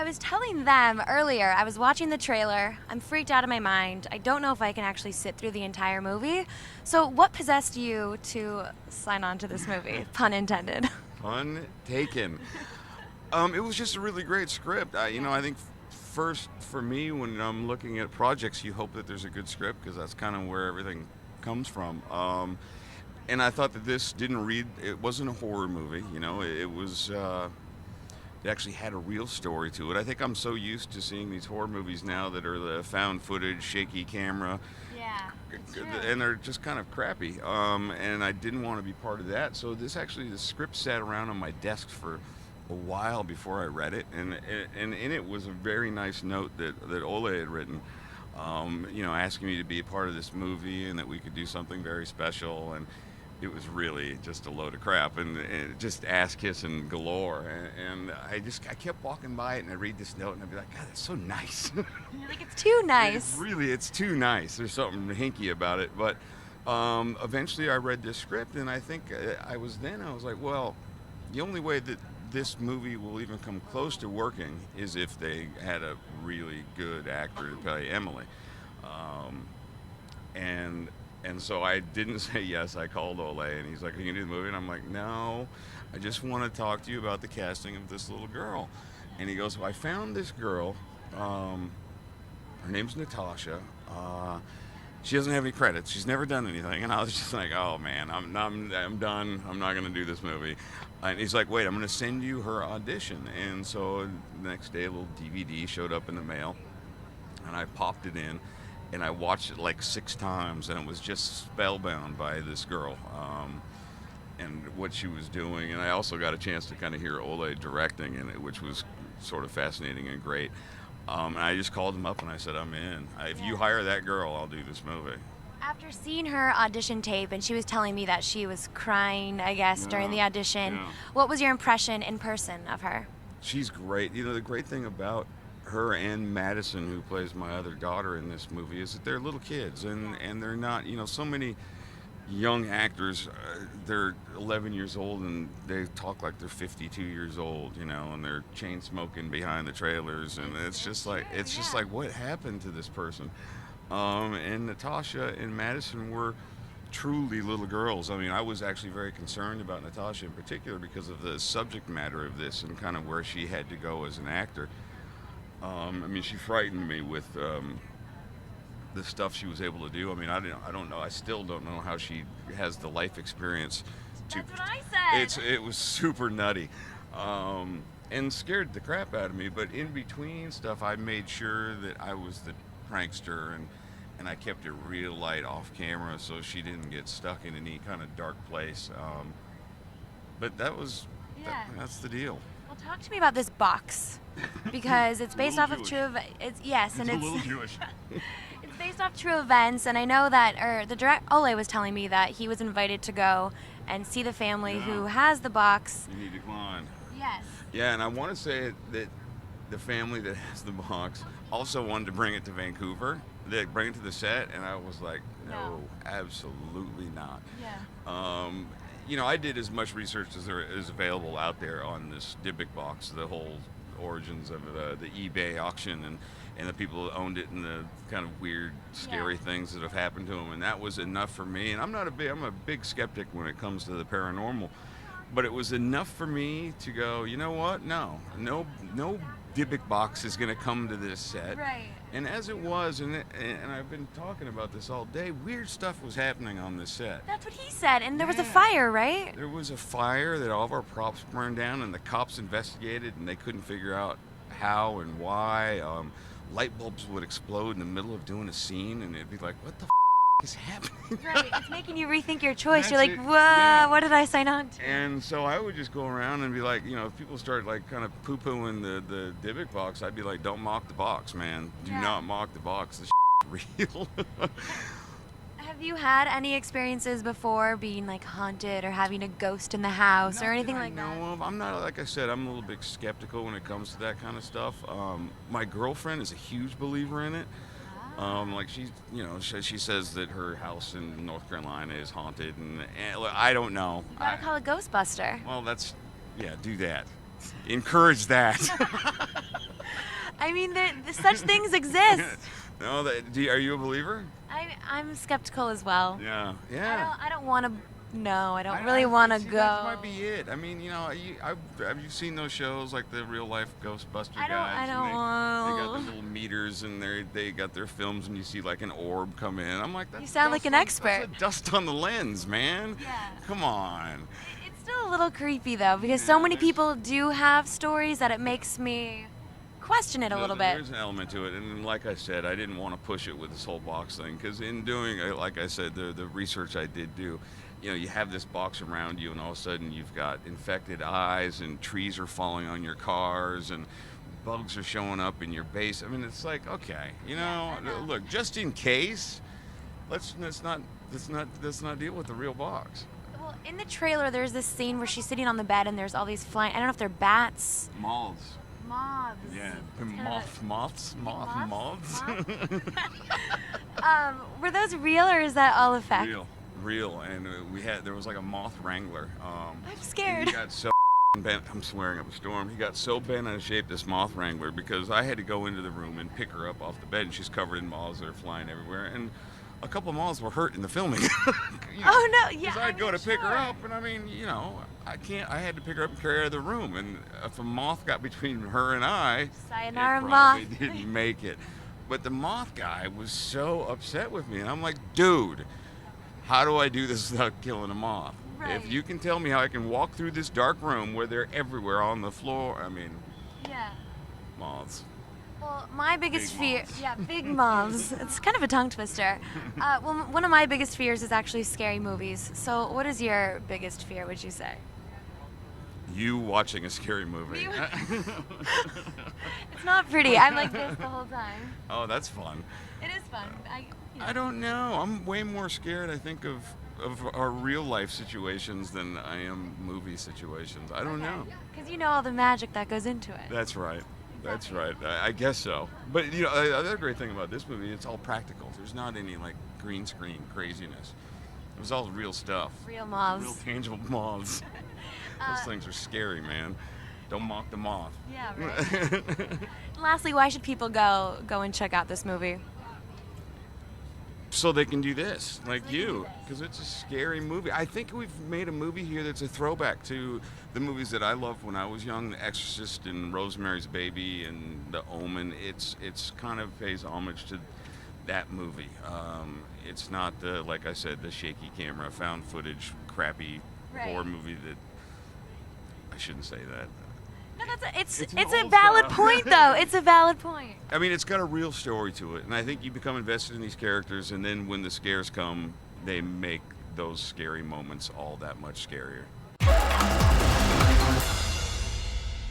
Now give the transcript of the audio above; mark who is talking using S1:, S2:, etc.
S1: was telling them earlier, I was watching the trailer. I'm freaked out of my mind. I don't know if I can actually sit through the entire movie. So, what possessed you to sign on to this movie? Pun intended.
S2: Pun taken. It was just a really great script. I think first for me when I'm looking at projects, you hope that there's a good script because that's kind of where everything comes from. And I thought that this didn't read. It wasn't a horror movie. It was. It actually had a real story to it. I think I'm so used to seeing these horror movies now that are the found footage, shaky camera,
S1: Yeah, it's true.
S2: and they're just kind of crappy. And I didn't want to be part of that. So the script sat around on my desk for a while before I read it, and in it was a very nice note that Ole had written. Asking me to be a part of this movie and that we could do something very special. And it was really just a load of crap and just ass kissing galore. And I kept walking by it and I'd read this note and I'd be like, God, that's so nice.
S1: You're like, it's too nice.
S2: It's too nice. There's something hinky about it. But eventually I read this script and I think I was like, well, the only way that this movie will even come close to working is if they had a really good actor to play Emily. Um, and and so I didn't say yes. I called Ole, and he's like, "Are you gonna do the movie?" And I'm like, "No, I just want to talk to you about the casting of this little girl." And he goes, "Well, I found this girl. Um, Her name's Natasha. She doesn't have any credits. She's never done anything." And I was just like, "Oh man, I'm done. I'm not gonna do this movie." And he's like, "Wait, I'm gonna send you her audition." And so the next day, a little DVD showed up in the mail, and I popped it in, and I watched it like 6 times, and it was just spellbound by this girl and what she was doing. And I also got a chance to kind of hear Ole directing in it, which was sort of fascinating and great. And I just called him up and I said, "I'm in. If you hire that girl, I'll do this movie."
S1: After seeing her audition tape, and she was telling me that she was crying, I guess, during the
S2: Yeah,
S1: audition,
S2: yeah.
S1: what was your impression in person of her?
S2: She's great. The great thing about her and Madison, who plays my other daughter in this movie, is that they're little kids, and they're not. So many young actors, they're 11 years old and they talk like they're 52 years old, and they're chain smoking behind the trailers, and it's just like what happened to this person? And Natasha and Madison were truly little girls. I mean, I was actually very concerned about Natasha in particular because of the subject matter of this and kind of where she had to go as an actor. I mean, she frightened me with the stuff she was able to do. I mean, I don't know. I still don't know how she has the life experience to.
S1: That's what I said.
S2: It was super nutty, and scared the crap out of me. But in between stuff, I made sure that I was the prankster and I kept it real light off camera so she didn't get stuck in any kind of dark place. But
S1: Yeah.
S2: that's the deal.
S1: Well, talk to me about this box because it's based off of
S2: Jewish.
S1: true. It's yes, and
S2: a
S1: it's
S2: little Jewish.
S1: it's based off true events. And I know that, or the direct Ole was telling me that he was invited to go and see the family who
S2: Yeah.
S1: has the box.
S2: You need to climb.
S1: Yes.
S2: Yeah, and I want to say that the family that has the box also wanted to bring it to Vancouver. They bring it to the set, and I was like, no, absolutely not.
S1: Yeah.
S2: I did as much research as there is available out there on this Dybbuk box, the whole origins of the eBay auction and the people who owned it and the kind of weird, scary things that have happened to them, and that was enough for me. And I'm a big skeptic when it comes to the paranormal, but it was enough for me to go, you know what? No Dybbuk box is going to come to this set.
S1: Right.
S2: And as it was, and I've been talking about this all day, weird stuff was happening on this set.
S1: That's what he said. And there was a
S2: Yeah.
S1: fire, right?
S2: There was a fire that all of our props burned down, and the cops investigated, and they couldn't figure out how and why. Light bulbs would explode in the middle of doing a scene, and it'd be like, what the is happening?
S1: Right. It's making you rethink your choice. You're
S2: That's
S1: like,
S2: it.
S1: whoa,
S2: Yeah.
S1: what did I sign on to?
S2: And so I would just go around and be like, if people start like kind of poo-pooing the Dybbuk box, I'd be like, don't mock the box, man. Do
S1: Yeah.
S2: not mock the box. This is real.
S1: Have you had any experiences before being like haunted or having a ghost in the house or
S2: Not
S1: anything
S2: that I
S1: like
S2: know
S1: that?
S2: of. I'm not, like I said, I'm a little bit skeptical when it comes to that kind of stuff. My girlfriend is a huge believer in it. Like she says that her house in North Carolina is haunted, and look, I don't know.
S1: You gotta call a Ghostbuster.
S2: Well, do that. encourage that.
S1: I mean, such things exist.
S2: No, are you a believer?
S1: I'm skeptical as well.
S2: Yeah,
S1: I
S2: yeah.
S1: don't want to. No, I don't really want to
S2: see,
S1: go.
S2: That might be it. I mean, have you seen those shows like the real life Ghostbuster guys?
S1: I
S2: And
S1: don't
S2: they got
S1: want.
S2: the little meters and they got their films and you see like an orb come in. I'm like, that's
S1: You sound like
S2: dust
S1: an
S2: on-
S1: expert.
S2: That's dust on the lens, man.
S1: Yeah.
S2: Come on.
S1: It's still a little creepy though, because so
S2: Yeah,
S1: many
S2: there's-
S1: people do have stories that it makes me question it a little bit.
S2: There's an element to it, and like I said, I didn't want to push it with this whole box thing because in doing, like I said, the research I did do, you have this box around you, and all of a sudden you've got infected eyes, and trees are falling on your cars, and bugs are showing up in your base. I mean, it's like, okay,
S1: I know.
S2: look, just in case, let's not deal with the real box.
S1: Well, in the trailer, there's this scene where she's sitting on the bed and there's all these flying. I don't know if they're bats.
S2: Moths.
S1: Moths.
S2: Yeah,
S1: kinda-
S2: moths.
S1: Were those real or is that all a fact?
S2: Real, and there was like a moth wrangler.
S1: I'm
S2: And
S1: scared.
S2: he got so bent. I'm swearing up a storm. He got so bent out of shape, this moth wrangler, because I had to go into the room and pick her up off the bed, and she's covered in moths that are flying everywhere. And a couple of moths were hurt in the filming.
S1: Oh no! Yeah.
S2: Because I'd go to pick her up, and I mean, I can't. I had to pick her up and carry her out of the room. And if a moth got between her and I,
S1: Sayonara,
S2: it
S1: moth.
S2: probably didn't make it. But the moth guy was so upset with me, and I'm like, dude, how do I do this without killing a moth?
S1: Right.
S2: If you can tell me how I can walk through this dark room where they're everywhere on the floor, I mean,
S1: Yeah.
S2: moths.
S1: Well, my biggest
S2: Big
S1: fear,
S2: moths.
S1: yeah, big moths. It's kind of a tongue twister. Well, one of my biggest fears is actually scary movies. So, what is your biggest fear? Would you say?
S2: You watching a scary movie.
S1: Me- It's not pretty. I'm like this the whole time.
S2: Oh, that's fun.
S1: It is fun.
S2: I don't know. I'm way more scared, I think, of our real life situations than I am movie situations. I don't know.
S1: Because you know all the magic that goes into it.
S2: That's right. That's
S1: Exactly.
S2: right. I guess so. But the other great thing about this movie, it's all practical. There's not any like green screen craziness. It was all real stuff.
S1: Real
S2: Real
S1: moths.
S2: tangible moths. Those things are scary, man. Don't mock the moth.
S1: Yeah, right. Lastly, why should people go and check out this movie?
S2: So they can do this, like
S1: they can do
S2: you,
S1: this.
S2: because it's a scary movie. I think we've made a movie here that's a throwback to the movies that I loved when I was young, The Exorcist and Rosemary's Baby and The Omen. It's kind of pays homage to that movie. It's not like I said, the shaky camera, found footage, crappy
S1: Right.
S2: horror movie that I shouldn't say that.
S1: No, it's
S2: It's an
S1: a
S2: old
S1: valid
S2: style.
S1: point though. It's a valid point.
S2: I mean, it's got a real story to it, and I think you become invested in these characters, and then when the scares come, they make those scary moments all that much scarier.